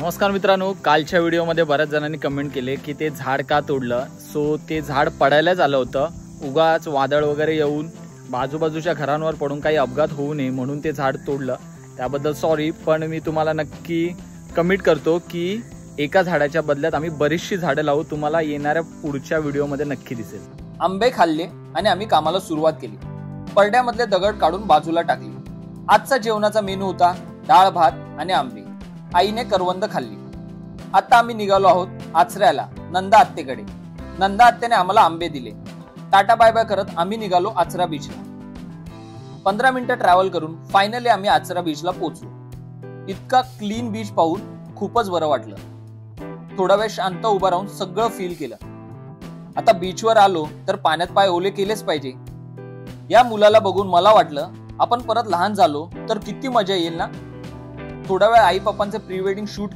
नमस्कार मित्रांनो, कालच्या व्हिडिओमध्ये बऱ्याच जणांनी कमेंट केले की ते झाड का तोडलं. सो ते झाड पडायलाच आलं होतं. उगाच वादळ वगैरे येऊन बाजूबाजूच्या घरांवर पडून काही अपघात होऊ नये म्हणून ते झाड तोडलं. त्याबद्दल सॉरी, पण मी तुम्हाला नक्की कमिट करतो की एका झाडाच्या बदल्यात आम्ही बरीचशी झाडं लावू. तुम्हाला येणाऱ्या पुढच्या व्हिडिओमध्ये नक्की दिसेल. आंबे खाल्ले आणि आम्ही कामाला सुरुवात केली. परड्यामधले दगड काढून बाजूला टाकले. आजचा जेवणाचा मेनू होता डाळ भात आणि आंबे. आईने करवंद खाल्ली. आता आम्ही निघालो आहोत आचऱ्याला नंदा आत्तेकडे. नंदा आत्तेने आम्हाला आंबे दिले. टाटा बाय बाय करत आम्ही निघालो आचरा बीचला. 15 मिनिटं ट्रॅव्हल करून फायनली आम्ही आचरा बीचला पोहोचलो. इतका क्लीन बीच पाहून खूपच बरं वाटलं. थोडा वेळ शांत उभा राहून सगळं फील केलं. आता बीचवर आलो तर पाण्यात पाय ओले केलेच पाहिजे. या मुलाला बघून मला वाटलं आपण परत लहान झालो तर किती मजा येईल ना. थोडा वेळ आई पप्पांचे प्री वेडिंग शूट